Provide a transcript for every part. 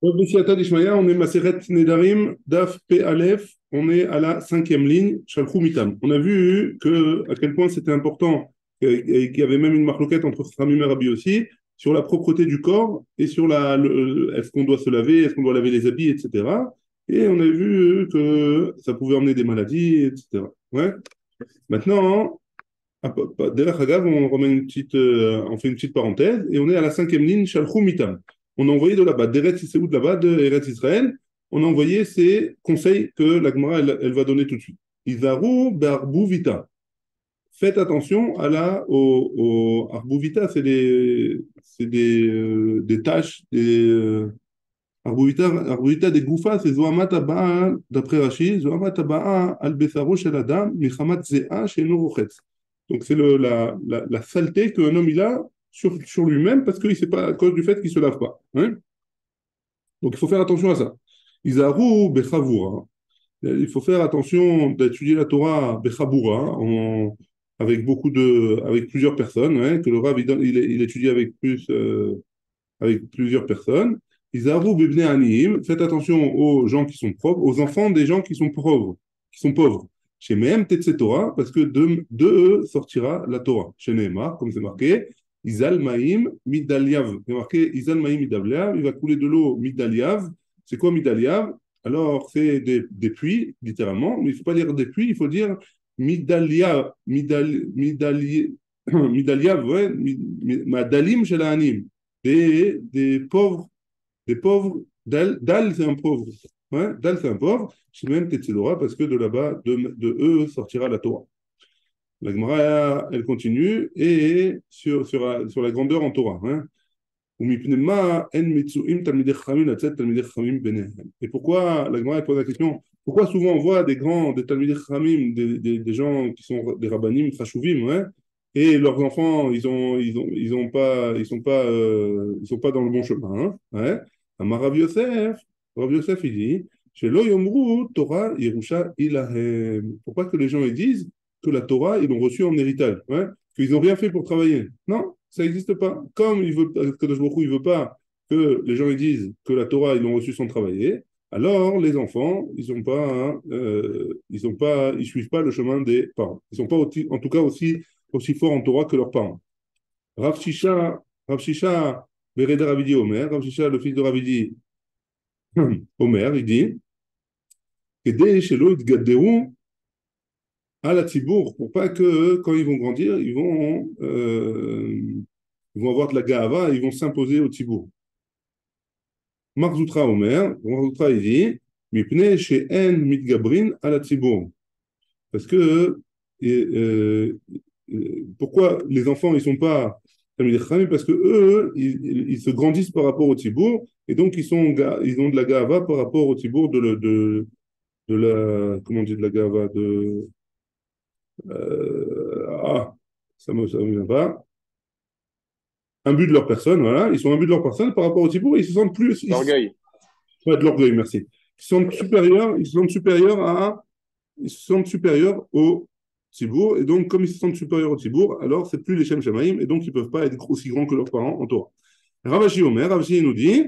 Bessiata d'Ishmaïa, on est Maseret Nedarim, Daf P Aleph, on est à la cinquième ligne, Shalchou Mitam. On a vu à quel point c'était important, et qu'il y avait même une marloquette entre Ramim et Rabbi aussi, sur la propreté du corps et sur est-ce qu'on doit se laver, est-ce qu'on doit laver les habits, etc. Et on a vu que ça pouvait emmener des maladies, etc. Ouais. Maintenant, derrière Hagav, on fait une petite parenthèse et on est à la cinquième ligne, Shalchou Mitam. On a envoyé de là-bas, d'Eretz Yisraël, de là-bas, de Eretz Israël, on a envoyé ces conseils que la Gemara, elle va donner tout de suite. Izaru Barbuvita. Faites attention au Arbuvita, des tâches, Arbuvita des Goufa, c'est Zohamat Abba, d'après Rachid, Zohamat Abba al Besaro shel Adam, Michamat Zea shel Rochetz. Donc c'est la saleté qu'un homme il a sur lui-même parce qu'il ne sait pas à cause du fait qu'il ne se lave pas. Hein. Donc il faut faire attention à ça. Izaru Bechavura. Il faut faire attention d'étudier la Torah Bechabura avec plusieurs personnes, hein, que le Rav il étudie avec plusieurs personnes. Izaru Bibne Aniyim. Faites attention aux gens qui sont pauvres, aux enfants des gens qui sont pauvres, Chez Mehem Tetse Torah, parce que de eux sortira la Torah. Chez Nehemar, comme c'est marqué, Izal Maïm Midaliav. C'est marqué Izal Maïm Midaliav, il va couler de l'eau Midaliav. C'est quoi Midaliav? Alors, c'est des puits, littéralement, mais il ne faut pas dire des puits, il faut dire Midalia, Midaliav, ouais, Madalim chez la Anim. Des pauvres. Dal, c'est un pauvre. Ouais, Dal, c'est un pauvre. C'est même Tetzelora, parce que de là-bas, de eux sortira la Torah. La Gemara, elle continue, et sur la grandeur en Torah. Hein. Et pourquoi, la Gemara pose la question, pourquoi souvent on voit des Talmidei Chachamim, des gens qui sont des Rabbanim, Chashuvim, ouais, et leurs enfants, ils sont pas dans le bon chemin. Hein, ouais. Amar Rav Yosef, il dit, Shelo Yomru Torah Yerusha Ilahem. Pourquoi que les gens ils disent que la Torah, ils l'ont reçue en héritage, ouais, qu'ils n'ont rien fait pour travailler? Non, ça n'existe pas. Comme Kadosh Baruch Hu, il veut pas que les gens ils disent que la Torah, ils l'ont reçue sans travailler, alors les enfants, ils suivent pas le chemin des parents. Ils sont pas en tout cas aussi forts en Torah que leurs parents. Rav Shisha, Bereda Ravidi Omer, Rav Shisha, le fils de Ravidi Omer, il dit, Kedei shelo itgadderu à la Tzibour, pour pas que quand ils vont grandir, ils vont avoir de la gava, ils vont s'imposer au Tzibour. Marzoutra Omer, Marzoutra il dit, Mipne she'en mitgabrin à la Tzibour. Parce que, pourquoi les enfants, ils sont pas parce que eux, ils se grandissent par rapport au Tzibour, et donc ils ont de la gava par rapport au Tzibour de la, comment on dit de la gava, ah, ça me vient pas. Un but de leur personne, voilà. Ils sont un but de leur personne par rapport au Thibaut, ils se sentent plus. L'orgueil. Ouais, de l'orgueil, merci. Ils se sentent supérieurs au Thibaut, et donc, comme ils se sentent supérieurs au Thibaut, alors c'est plus les Shem Shamaïm, et donc ils ne peuvent pas être aussi grands que leurs parents en Torah. Ravashi Omer, Ravashi nous dit,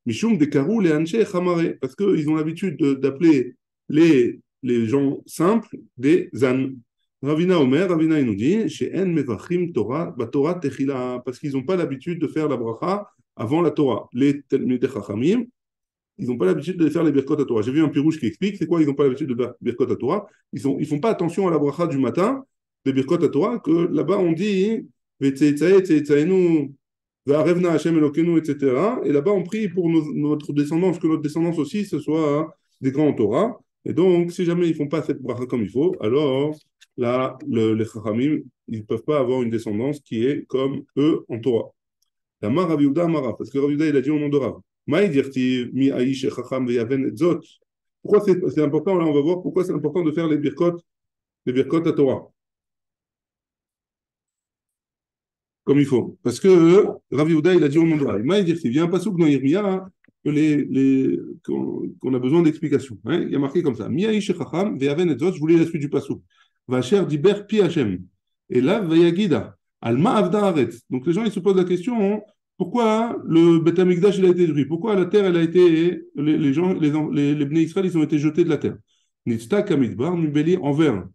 Mishum Dekaru les Anche Chamare, parce qu'ils ont l'habitude d'appeler les gens simples des Zan. Ravina Omer, Ravina il nous dit, chez En Mevachim Torah, Torah Techila, parce qu'ils n'ont pas l'habitude de faire la bracha avant la Torah. Les Talmidei Chachamim, ils n'ont pas l'habitude de faire les Birkot à Torah. J'ai vu un pirouche qui explique, c'est quoi, ils n'ont pas l'habitude de faire Birkot à Torah. Ils font pas attention à la bracha du matin, des Birkot à Torah, que là-bas on dit, Vetzeitzaenu, Ve'arevna Hashem Elokenu, etc. Et là-bas on prie pour notre descendance, que notre descendance aussi, ce soit des grands en Torah. Et donc, si jamais ils ne font pas cette bracha comme il faut, alors là, les Chachamim, ils ne peuvent pas avoir une descendance qui est comme eux en Torah. Amar Rav Yehuda Amara, parce que Rav Yehuda, il a dit au nom de Rav. Maï dirti mi aish chacham veyaven et zot. Pourquoi c'est important? Là, on va voir pourquoi c'est important de faire les birkot à Torah, comme il faut. Parce que Rav Yehuda, il a dit au nom de Rav. Maï dirti, il y a un passouk dans Yirmiyah, hein, qu'on a besoin d'explications. Hein. Il y a marqué comme ça. Mi aish chacham veyaven et zot, je voulais la suite du passouk. Vacher diber pi Hashem. Et là, vayagida. Alma avda aretz. Donc les gens, ils se posent la question, hein, pourquoi le Beth Amikdash il a été détruit? Pourquoi la terre elle a été les gens les Bnei Israël ils ont été jetés de la terre? Nitzta Kamidbar Mibeli envers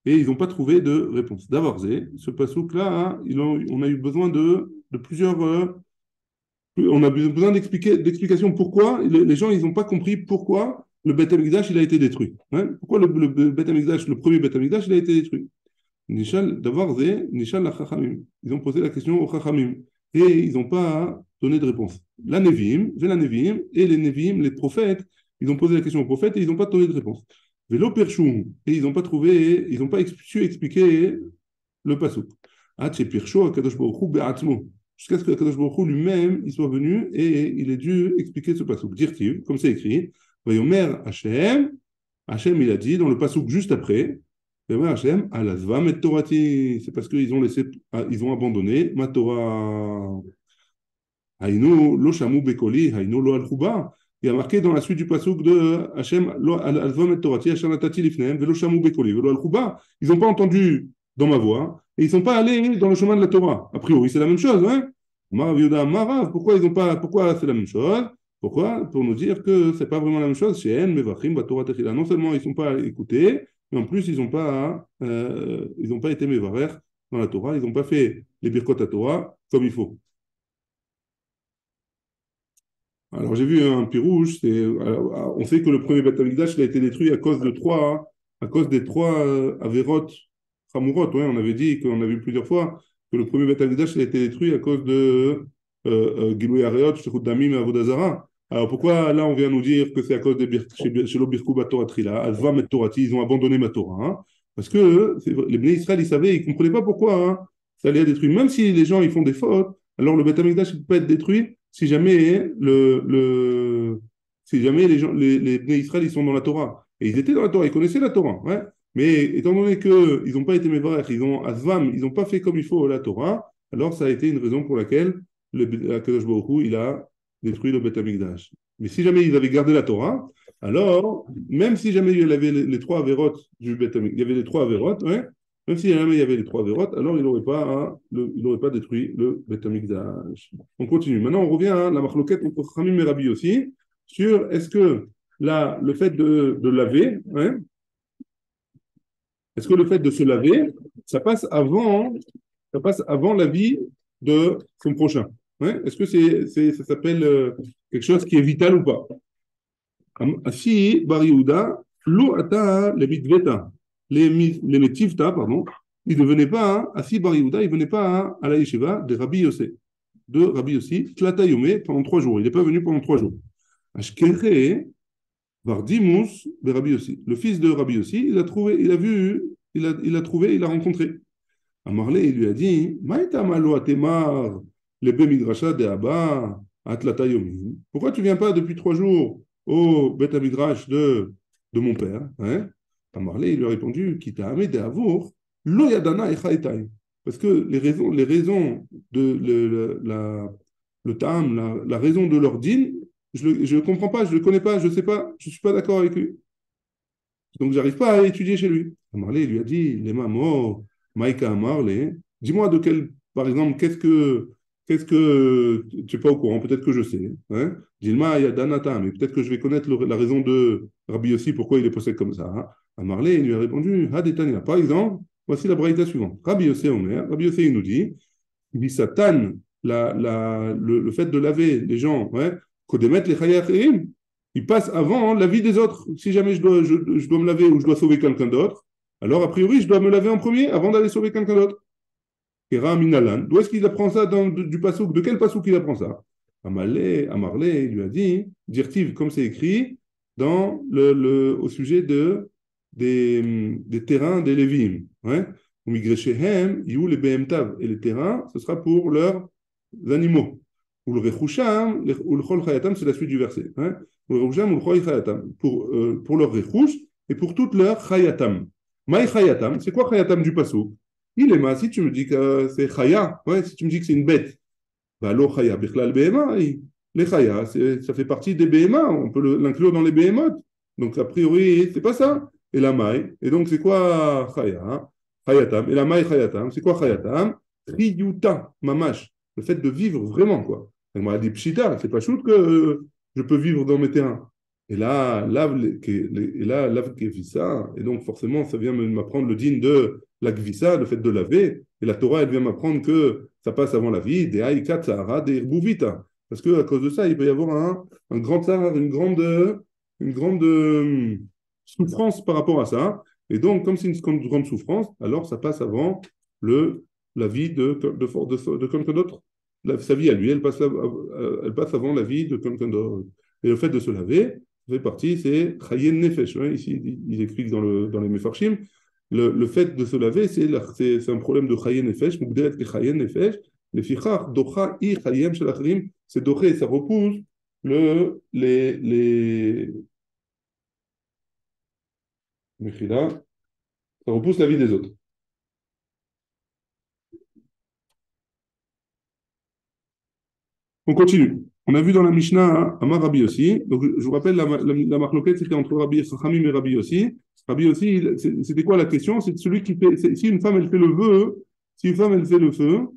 et ils n'ont pas trouvé de réponse. D'abord, ce passouk là, hein, on a eu besoin de plusieurs on a besoin d'explications pourquoi les gens ils n'ont pas compris pourquoi le Beth Amikdash il a été détruit. Hein? Pourquoi le Beth Amikdash, le premier Beth Amikdash il a été détruit? D'abord, Nishal la Chachamim. Ils ont posé la question aux Chachamim et ils n'ont pas donné de réponse. La Nevi'im et les Nevi'im, les prophètes, ils ont posé la question aux prophètes et ils n'ont pas donné de réponse. Vélo Perchou, et ils n'ont pas trouvé, ils n'ont pas su expliquer le pasuk. Jusqu'à ce que Kadosh Baruch Hu lui-même il soit venu et il ait dû expliquer ce pasuk. Dirtiv, comme c'est écrit, Vayomer Hashem, Hashem il a dit dans le pasuk juste après, Vayomer Hashem, Alazvam et Torati, c'est parce qu'ils ont laissé, ils ont abandonné ma Torah. Haïno lo shamu bekoli, haïno lo al-chuba. Il y a marqué dans la suite du pasuk de Hashem, Alazvam et Torati, Hashem atati lifnehem, velo shamu bekoli, velo al-chuba. Ils n'ont pas entendu dans ma voix et ils ne sont pas allés dans le chemin de la Torah. A priori, c'est la même chose, hein? Marav, pourquoi ils ont pas, pourquoi c'est la même chose? Pourquoi? Pour nous dire que c'est pas vraiment la même chose. Chez Mevachim, Torah Techila. Non seulement ils ne sont pas écoutés, mais en plus ils n'ont pas été Mevarer dans la Torah, ils n'ont pas fait les Birkot à Torah comme il faut. Alors j'ai vu un pirouge, on sait que le premier Beth Amikdash il a été détruit à cause des trois Averot Hamurot. Ouais, on avait dit qu'on a vu plusieurs fois que le premier Beth Amikdash il a été détruit à cause de Gilui Areot, Shechut Damim et Avodazara. Alors pourquoi là on vient nous dire que c'est à cause des Shelo Birkou Batorah Trila, Alva Met Torati, ils ont abandonné ma Torah, hein? Parce que les Bnei Israël ils savaient, ils ne comprenaient pas pourquoi hein, ça allait être détruit. Même si les gens ils font des fautes, alors le Beth Amikdash il peut pas être détruit si jamais si jamais les Bnei Israël ils sont dans la Torah. Et ils étaient dans la Torah, ils connaissaient la Torah, ouais. Mais étant donné qu'ils n'ont pas été Mevarech, ils ont Azvam, ils n'ont pas fait comme il faut la Torah, alors ça a été une raison pour laquelle Kadosh Baruch Hu, il a détruit le Beth Amikdash. Mais si jamais ils avaient gardé la Torah, alors, même si jamais il y avait les trois Averot du Beth Amikdash, il y avait les trois Averot, ouais, même si jamais il y avait les trois Averot, alors il n'aurait pas détruit le Beth Amikdash. On continue. Maintenant, on revient à la marloquette entre Khamim et Rabbi aussi, sur est-ce que le fait de laver, ouais, est-ce que le fait de se laver, ça passe avant la vie de son prochain? Ouais? Est-ce que ça s'appelle quelque chose qui est vital ou pas? Si Bar Yehuda, lo ata le mitveta, les metivta, pardon, il ne venait pas, hein, Assi Bar Yehuda, il ne venait pas hein, à la yeshiva de Rabbi Yossi, Tlata Yomé, pendant 3 jours. Il n'est pas venu pendant 3 jours. Ashkeche, Vardimus de Rabbi Yossi. Le fils de Rabbi Yossi, il a trouvé, il a vu, il a trouvé, il a rencontré. Amarlé, il lui a dit, Maïta malo atemar, le midrasha de Abba, atlata yomi. Pourquoi tu viens pas depuis 3 jours au Bet Midrash de mon père? Hein? Amarlé, il lui a répondu, Kita ame de avour, lo yadana echaetai. Parce que les raisons de le ta'am, la raison de leur dîne, je ne comprends pas, je ne le connais pas, je ne sais pas, je ne suis pas d'accord avec lui. Donc, je n'arrive pas à étudier chez lui. Amarlé lui a dit, les mamans, Maïka Amarlé, dis-moi par exemple, qu'est-ce que tu n'es pas au courant, peut-être que je sais. Hein? Dilma Yadanata, mais peut-être que je vais connaître la raison de Rabbi Yossi, pourquoi il est possède comme ça. Hein? Amarlé lui a répondu, Hadetania. Par exemple, voici la braïta suivante. Rabbi Yossi il nous dit, Satan, le fait de laver les gens, ouais, Kodemet les Chayachirim, il passe avant la vie des autres. Si jamais je dois me laver ou je dois sauver quelqu'un d'autre, alors a priori, je dois me laver en premier avant d'aller sauver quelqu'un d'autre. Kera Minalan. D'où est-ce qu'il apprend ça du pasouk? De quel pasouk il apprend ça? Amarlé, il lui a dit, Dirtiv, comme c'est écrit au sujet des terrains des Lévim. Ouais? Migreshehem, you les BMTav. Et les terrains, ce sera pour leurs animaux. Ou le rechusham, ou le chol chayatam, c'est la suite du verset. Hein? Ou le rechusham, ou le chol chayatam. Pour leur rechush et pour toute leur chayatam. Maï chayatam, c'est quoi chayatam du pasouk? Il est ma, si tu me dis que c'est chaya, ouais, si tu me dis que c'est une bête, bah lo chaya, bichlal behema, les chaya, ça fait partie des behema, on peut l'inclure dans les behemoth. Donc a priori, c'est pas ça. Et la maï, et donc c'est quoi chaya? Chayatam. Et la maï chayatam, c'est quoi chayatam? Triyuta, mamash. le fait de vivre vraiment, quoi. Elle m'a dit, pshita, c'est pas shoot que je peux vivre dans mes terrains. Et là, la Gvissa, et donc forcément, ça vient m'apprendre le din de la Gvissa, le fait de laver. Et la Torah, elle vient m'apprendre que ça passe avant la vie, des Haïkat, Sahara, des Herbuvita. Parce qu'à cause de ça, il peut y avoir un grand Sahara, une grande souffrance par rapport à ça. Et donc, comme c'est une grande souffrance, alors ça passe avant le, la vie de quelqu'un d'autre. Sa vie à lui, elle passe avant la vie de quelqu'un d'autre. Et le fait de se laver, ça fait partie, c'est Chayen Nefesh. Hein. Ici, ils expliquent dans les Mefarshim, le fait de se laver, c'est un problème de Chayen Nefesh, Mugderet ke Chayen Nefesh, les Fichar, Docha, I, Chayem, Shalachrim, c'est Doché, ça repousse Mechila, ça repousse la vie des autres. On continue. On a vu dans la Mishnah Amar Rabbi aussi. Donc, je vous rappelle, la marloquette, c'était entre Rabbi Chachamim et Rabbi aussi. Rabbi aussi, c'était quoi la question? C'est celui qui fait. Si une femme, elle fait le vœu, si une femme, elle fait le feu,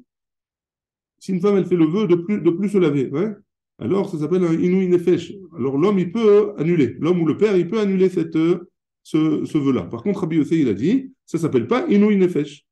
si une femme, elle fait le vœu de plus se laver, ouais, alors ça s'appelle un Inouï Nefesh. Alors l'homme, il peut annuler. L'homme ou le père, il peut annuler ce vœu-là. Par contre, Rabbi aussi, il a dit, ça s'appelle pas Inouï Nefesh.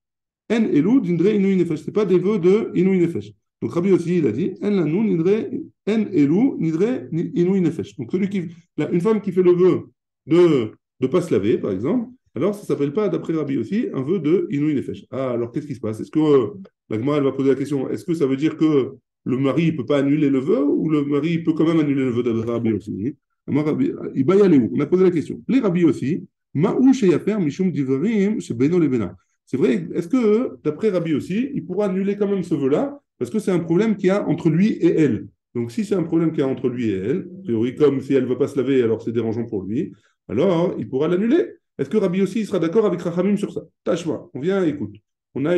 En elou dindre inouï nefesh. Ce n'est pas des vœux de inouï nefesh. Donc Rabbi aussi, il a dit en lanou nidre en elou nidre inouï nefesh. Donc une femme qui fait le vœu de ne pas se laver, par exemple, alors ça ne s'appelle pas, d'après Rabbi aussi, un vœu de inouï nefesh. Ah, alors qu'est-ce qui se passe? Est-ce que la Gemara, elle va poser la question, est-ce que ça veut dire que le mari ne peut pas annuler le vœu ou le mari peut quand même annuler le vœu de Rabbi aussi? Il va y aller où? On a posé la question. Les Rabbi aussi, Ma'ou sheyafer mishum divarim shebeno lebena. C'est vrai, est-ce que, d'après Rabbi aussi, il pourra annuler quand même ce vœu-là, parce que c'est un problème qu'il y a entre lui et elle. Donc, si c'est un problème qu'il y a entre lui et elle, a priori, comme si elle ne veut pas se laver, alors c'est dérangeant pour lui, alors il pourra l'annuler. Est-ce que Rabbi aussi sera d'accord avec Rachamim sur ça? Tâche-moi, on vient, écoute. On a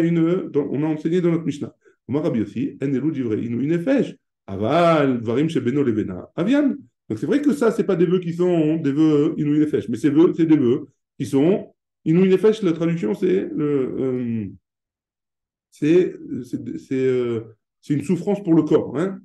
enseigné dans notre Mishnah. Moi, Rabbi aussi, Enelu divrei inu inefesh, aval, varim shebeno levena, avian. Donc, c'est vrai que ça, ce n'est pas des vœux qui sont des vœux inu inefesh, mais c'est des vœux qui sont Inouï Nefesh, la traduction, c'est c'est une souffrance pour le corps. Hein.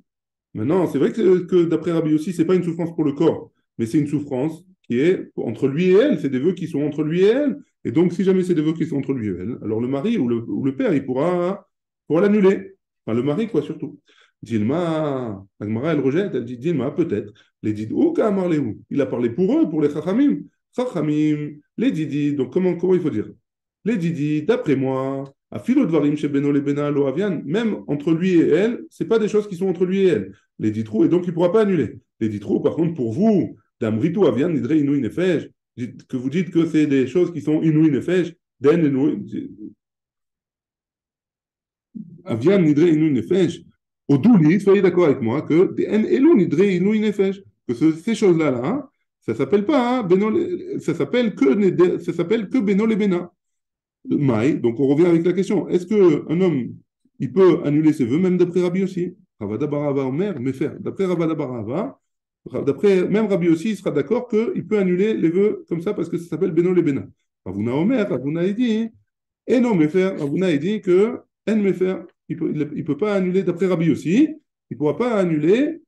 Maintenant, c'est vrai que d'après Rabbi aussi, c'est pas une souffrance pour le corps, mais c'est une souffrance qui est entre lui et elle. C'est des vœux qui sont entre lui et elle. Et donc, si jamais c'est des vœux qui sont entre lui et elle, alors le mari ou le père, il pourra l'annuler. Enfin, le mari, quoi, surtout. Dilma, Agmara, elle rejette, elle dit Dilma, peut-être. Les dit, ou Kamarlehu. Il a parlé pour eux, pour les Chachamim. Chachamim, les Didi, donc comment il faut dire? Les Didi, d'après moi, à Philodvarim chez Beno les Bena lo Avian, même entre lui et elle, c'est pas des choses qui sont entre lui et elle. Les Ditrou, et donc il ne pourra pas annuler. Les Ditrou, par contre, pour vous, Damritou Avian, Nidre Inouï Nefesh, que vous dites que c'est des choses qui sont Inouï Nefesh, Den Inouï, Avian Nidre Inouï Nefesh, au Douli, soyez d'accord avec moi, que Den Elou Nidre Inouï Nefesh, que ces choses-là, hein, ça s'appelle pas, hein, ça s'appelle que Beno les Bena. Maï, donc on revient avec la question. Est-ce qu'un homme, il peut annuler ses vœux, même d'après Rabbi aussi? Ravada Barava Omer, mais faire. D'après Ravada Barava, d'après même Rabbi aussi, il sera d'accord qu'il peut annuler les vœux comme ça parce que ça s'appelle Beno les Bena. Ravuna Omer, Ravuna a dit, et non, mais faire. Ravuna a dit que, en me faire, il ne peut pas annuler, d'après Rabbi aussi, il ne pourra pas annuler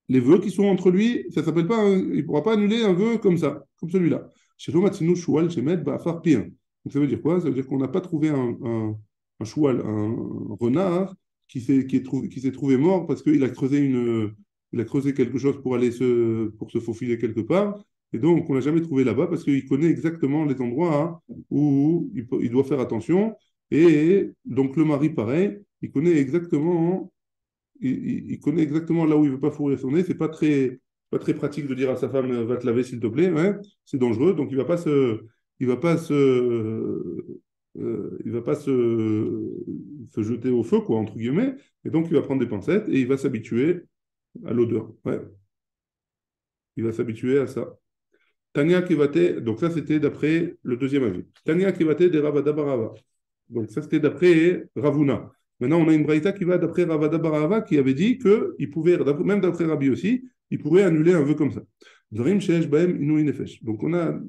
les vœux qui sont entre lui, ça s'appelle pas, il ne pourra pas annuler un vœu comme ça, comme celui-là. Chez Matsinu Shual Shemet Ba'afar Pir. Donc ça veut dire quoi? Ça veut dire qu'on n'a pas trouvé un Shual, un renard qui s'est trouvé mort parce qu'il a creusé quelque chose pour se faufiler quelque part. Et donc, on l'a jamais trouvé là-bas parce qu'il connaît exactement les endroits où il doit faire attention. Et donc, le mari, pareil, il connaît exactement là où il ne veut pas fourrer son nez. C'est pas très pratique de dire à sa femme va te laver s'il te plaît. Ouais, c'est dangereux. Donc il va pas se jeter au feu quoi entre guillemets. Et donc il va prendre des pincettes et il va s'habituer à l'odeur. Ouais, il va s'habituer à ça. Tania Kivate, donc ça c'était d'après le deuxième avis. Tania Kivate de Ravada Barava. Donc ça c'était d'après Ravuna. Maintenant on a une braïta qui va d'après Ravada Barava qui avait dit qu'il pouvait, même d'après Rabbi aussi, il pourrait annuler un vœu comme ça. Dvarim Sheesh Baem Inouï Nefesh. Donc on a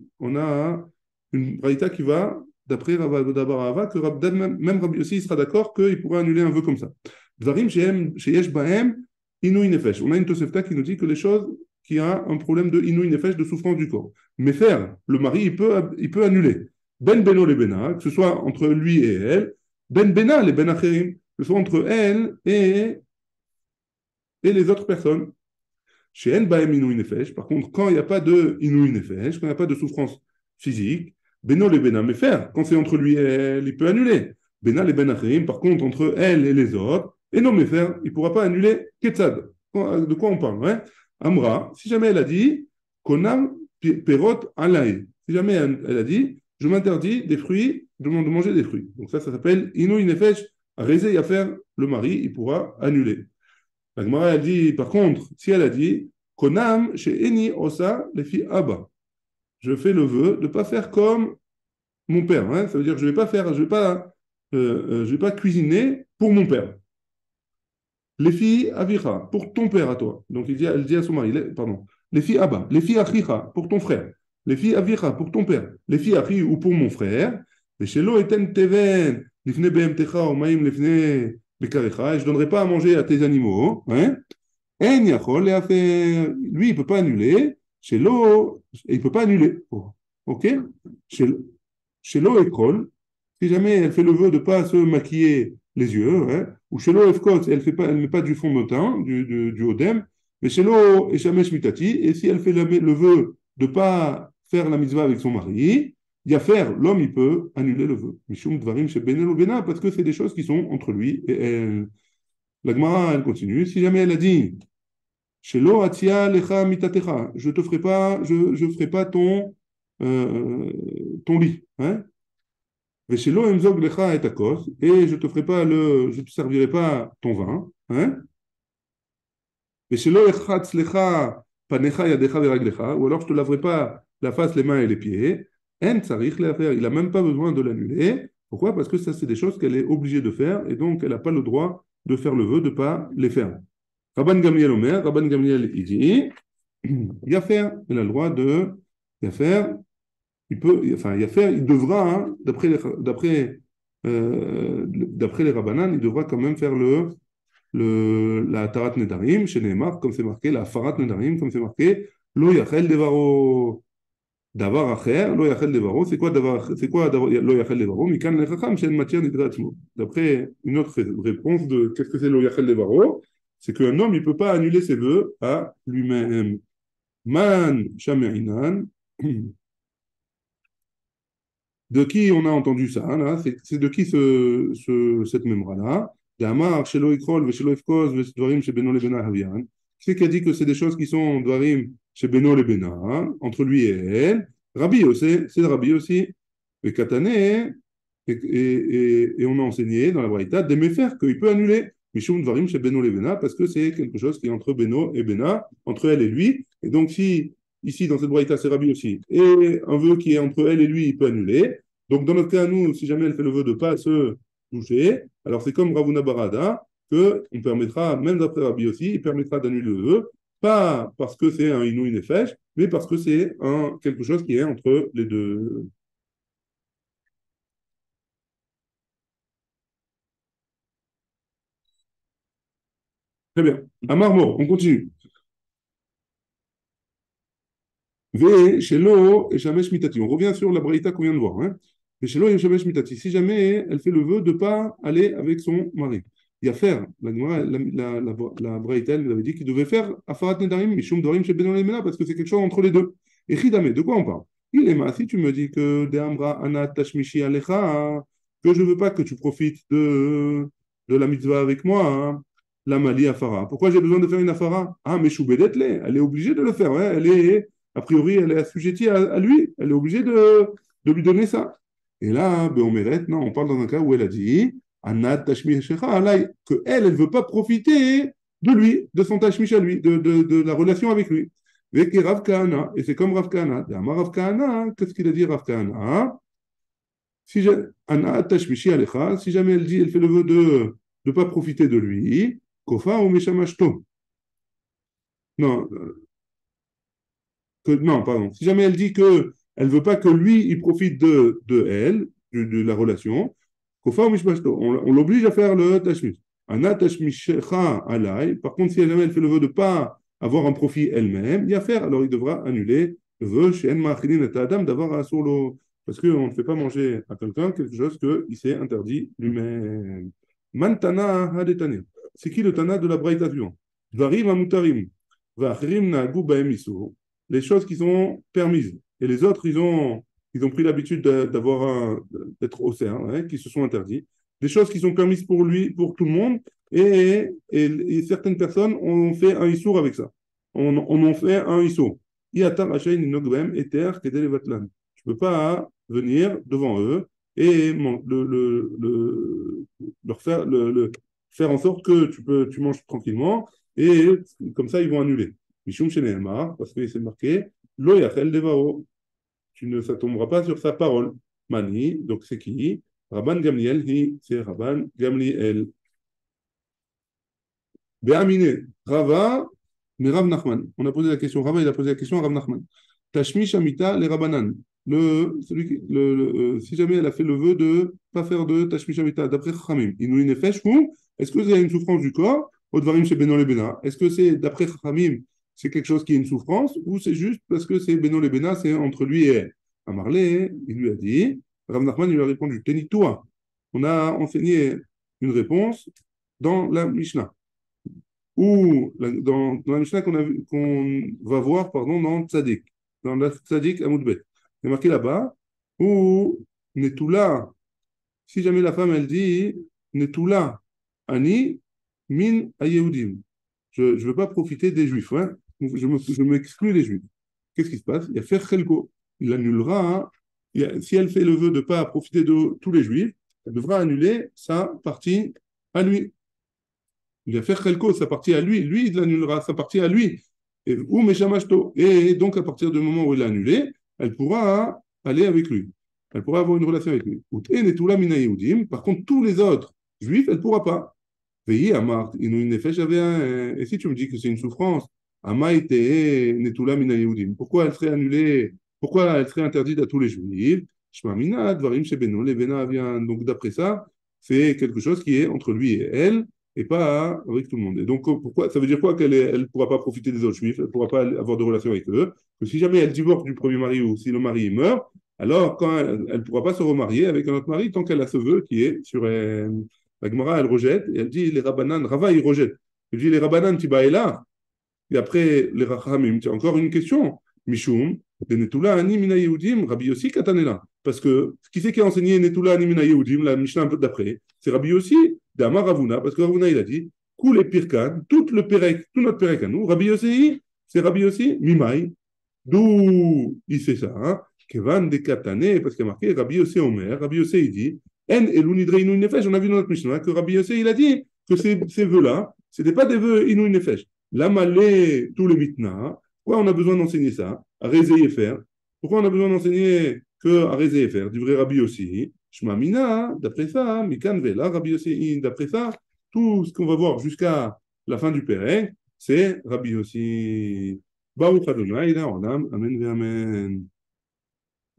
une braïta qui va d'après Rav que même Rabbi aussi il sera d'accord qu'il pourra annuler un vœu comme ça. Dvarim sheyesh bahem inouï nefesh. On a une Tosefta qui nous dit que les choses qui a un problème de inouï nefesh, de souffrance du corps. Mais faire, le mari, il peut annuler. Ben beno les bena, que ce soit entre lui et elle. Ben bena les ben acherim, que ce soit entre elle et les autres personnes. Chez En Baem Inouï Nefesh, par contre, quand il n'y a pas de Inouï Nefesh, quand il n'y a pas de souffrance physique, Beno le Bena me faire. Quand c'est entre lui et elle, il peut annuler. Bena le Ben Acherim, par contre, entre elle et les autres, et non me faire, il ne pourra pas annuler Ketzad. De quoi on parle, hein? Amra, si jamais elle a dit Konam Perot Alaï, si jamais elle a dit je m'interdis des fruits, de manger des fruits. Donc ça s'appelle Inouï Nefesh, à raiser et à faire le mari, il pourra annuler. La Gemara, elle dit, par contre, si elle a dit, Konam chez Eni Osa, les filles Abba, je fais le vœu de ne pas faire comme mon père. Hein, ça veut dire que je ne vais pas faire, je vais pas cuisiner pour mon père. Les filles Avira, pour ton père à toi. Donc elle dit à son mari, pardon, les filles Abba, les filles Achicha, pour ton frère. Les filles Avira, pour ton père. Les filles Achi, ou pour mon frère. Et chez l'eau, eten teven, lifne BMTcha, ou maïm lifne bekarecha, et je ne donnerai pas à manger à tes animaux. Hein. En yachol, lui, il ne peut pas annuler. Chez l'eau, il ne peut pas annuler. OK? Chez l'eau école, si jamais elle fait le vœu de ne pas se maquiller les yeux, hein, ou chez l'eau efkot, elle ne met pas du fond de teint, du odem, mais chez l'eau eshamesh mitati, et si elle fait le vœu de ne pas faire la mitzvah avec son mari, il y a faire, l'homme, il peut annuler le vœu. Mishum dvarim chez benel ou bena, parce que c'est des choses qui sont entre lui et elle. La Gemara, elle continue. Si jamais elle a dit Shelo atia lecha mitatecha, je te ferai pas, je ferai pas ton lit. Hein? Veshelo emzog lecha et akos, et je te servirai pas ton vin. Hein? Veshelo echatz lecha panecha yadecha veraglecha, ou alors je te laverai pas la face, les mains et les pieds. En tsarich le faire, il n'a même pas besoin de l'annuler. Pourquoi? Parce que ça, c'est des choses qu'elle est obligée de faire, et donc elle n'a pas le droit de faire le vœu de ne pas les faire. Rabban Gamliel Omer, Rabban Gamliel il dit, Yafer, il a le droit de Yafer, Yafer, il devra, hein, d'après les Rabbanan, il devra quand même faire la Tarat Nedarim, chez Neymar, comme c'est marqué, la Farat Nedarim, comme c'est marqué, Lo Yachel Devaro. Davar Acher, Lo Yachel Devaro, c'est quoi Lo Yachel Devaro? Mikan Lechacham, Shen Matière Nidratzmo. D'après une autre réponse de qu'est-ce que c'est Lo Yachel Devaro, c'est qu'un homme, il ne peut pas annuler ses vœux à lui-même. Man Shamerinan, de qui on a entendu ça, là? C'est de qui cette mémoire-là? D'Amar, Shelo Ikrol, Veshelo Efkoz, Vesdvarim, chez Beno Lebena Havian. Qui c'est qui a dit que c'est des choses qui sont Dvarim chez Beno Lebena, hein, entre lui et elle? Rabbi aussi, c'est Rabbi aussi. Et Katané, et on a enseigné dans la Braïta des méfaires qu'il peut annuler. Mishum Dvarim chez Beno Lebena, parce que c'est quelque chose qui est entre Beno et Bena, entre elle et lui. Et donc, si ici, dans cette Braïta, c'est Rabbi aussi, et un vœu qui est entre elle et lui, il peut annuler. Donc, dans notre cas, nous, si jamais elle fait le vœu de ne pas se toucher, alors c'est comme Ravuna Barada, qu'on permettra, même d'après Rabbi aussi, il permettra d'annuler le vœu, pas parce que c'est un Inou Nefesh, mais parce que c'est quelque chose qui est entre les deux. Très bien. À Marmor, on continue. Ve shelo et shamesh mitati. On revient sur la braïta qu'on vient de voir. Hein. Ve shelo et shamesh mitati. Si jamais elle fait le vœu de ne pas aller avec son mari. Il y a faire. La braïta, elle avait dit qu'il devait faire afarat nedarim, mishum dorim chez Benon Lemena, parce que c'est quelque chose entre les deux. Et chidame, de quoi on parle? Il est ma, si tu me dis que de amra anat tashmishi alecha, que je ne veux pas que tu profites de la mitzvah avec moi, hein, la mali afara. Pourquoi j'ai besoin de faire une afara? Ah, mais choubedetle, elle est obligée de le faire. Hein, a priori, elle est assujettie à lui. Elle est obligée de lui donner ça. Et là, ben, on mérite, non, on parle dans un cas où elle a dit Anat Tashmi que elle ne veut pas profiter de lui, de son Tashmish à lui, de la relation avec lui. Et c'est comme Rav Kahana. Rav Kahana, qu'est-ce qu'il a dit Rav Kahana? Si Anat Tashmishi Alecha, si jamais elle dit, elle fait le vœu de ne pas profiter de lui, Kofa ou Meshamashto. Non, non, pardon. Si jamais elle dit que elle veut pas que lui il profite de elle, de la relation. Kofa ou mishpashto, on l'oblige à faire le tashmish. Ana tashmishecha alay. Par contre, si jamais elle fait le vœu de ne pas avoir un profit elle-même, il y a à faire. Alors il devra annuler le vœu chez En Ma'achilin et Adam d'avoir un sur l'eau. Parce qu'on ne fait pas manger à quelqu'un quelque chose qu'il s'est interdit lui-même. Mantana hadetania. C'est qui le Tana de la Braïta suivante? Dvarim amutarim. Vachirim na'agu ba'em isur. Les choses qui sont permises. Et les autres, ils ont pris l'habitude d'être océans, hein, qui se sont interdits. Des choses qui sont permises pour lui, pour tout le monde, et certaines personnes ont fait un issour avec ça. On en fait un issour. Iatar Hashem Ninogbem Eter Kedele Vatlan. Tu ne peux pas venir devant eux et leur faire, faire en sorte que tu manges tranquillement, et comme ça, ils vont annuler. Mishum Sheneemar, parce que c'est marqué, Lo Yachel Devao. Ça ne tombera pas sur sa parole. Mani, donc c'est qui? Rabban Gamliel, c'est Rabban Gamliel. Be'amine, Rava, mais Rav Nachman. On a posé la question, Rava, il a posé la question à Rav Nachman. Tashmi Shamita, les Rabbanan. Si jamais elle a fait le vœu de ne pas faire de Tashmi Shamita, d'après Chachamim, Inouï Nefesh, est-ce que c'est une souffrance du corps? Odvarim chez Beno Lebena. Est-ce que c'est, d'après Chachamim, c'est quelque chose qui est une souffrance, ou c'est juste parce que c'est Beno Lebena, c'est entre lui et elle? Amarlé, il lui a dit, Rav Nachman, il lui a répondu, Tenitoua. On a enseigné une réponse dans la Mishnah dans la Mishnah qu'on va voir pardon, dans Tzadik, dans la Tzadik à Moudbet. C'est marqué là-bas, ou Netula, si jamais la femme elle dit Netula, Ani, Min Ayehudim. Je ne veux pas profiter des Juifs, hein. Je m'exclus des Juifs. Qu'est-ce qui se passe? Il y a Fer Chelko. Il annulera, hein. Si elle fait le vœu de ne pas profiter de tous les Juifs, elle devra annuler sa partie à lui. Il va faire Khelko, sa partie à lui. Lui, il annulera sa partie à lui. Ou Meshamashto. Et donc, à partir du moment où il l'a annulé, elle pourra aller avec lui. Elle pourra avoir une relation avec lui. Par contre, tous les autres juifs, elle ne pourra pas. Et si tu me dis que c'est une souffrance, pourquoi elle serait annulée? Pourquoi elle serait interdite à tous les juifs? Donc, d'après ça, c'est quelque chose qui est entre lui et elle, et pas avec tout le monde. Et donc, pourquoi, ça veut dire quoi qu'elle ne pourra pas profiter des autres juifs, elle ne pourra pas avoir de relation avec eux? Que si jamais elle divorce du premier mari ou si le mari meurt, alors quand elle ne pourra pas se remarier avec un autre mari tant qu'elle a ce vœu qui est sur elle. La Gemara, elle rejette, et elle dit les Rabbanan, Rava, il rejette. Elle dit les Rabbanan, Tiba est là. Et après, les Rachamim, tu as encore une question. Mishum, de Netula Ani Mina Yehudim, Rabbi Yossi Katanela. Parce que qui c'est qui a enseigné Netula Ani Mina Yehudim, la Mishnah un peu d'après? C'est Rabbi Yossi, d'Amar Ravuna, parce que Ravuna, il a dit Koul et Pirkan, tout notre Perek à nous, Rabbi Yossi, c'est Rabbi Yossi, Mimai. D'où il fait ça, hein? Kevan de Katane, parce qu'il y a marqué Rabbi Yossi Omer, Rabbi Yossi, il dit En Elunidre Inouï Nefesh, on a vu dans notre Mishnah que Rabbi Yossi, il a dit que ces vœux-là, ce n'étaient pas des vœux Inouï Nefesh. L'amalé, tous les mitna. Pourquoi on a besoin d'enseigner ça? À Rézé et faire. Pourquoi on a besoin d'enseigner que à Rézé et faire? Du vrai Rabbi aussi. Shma Mina, d'après ça, Mikan Vela, Rabbi aussi. D'après ça, tout ce qu'on va voir jusqu'à la fin du Pérec, c'est Rabbi aussi. Baruch Adonai, Amen, Amen.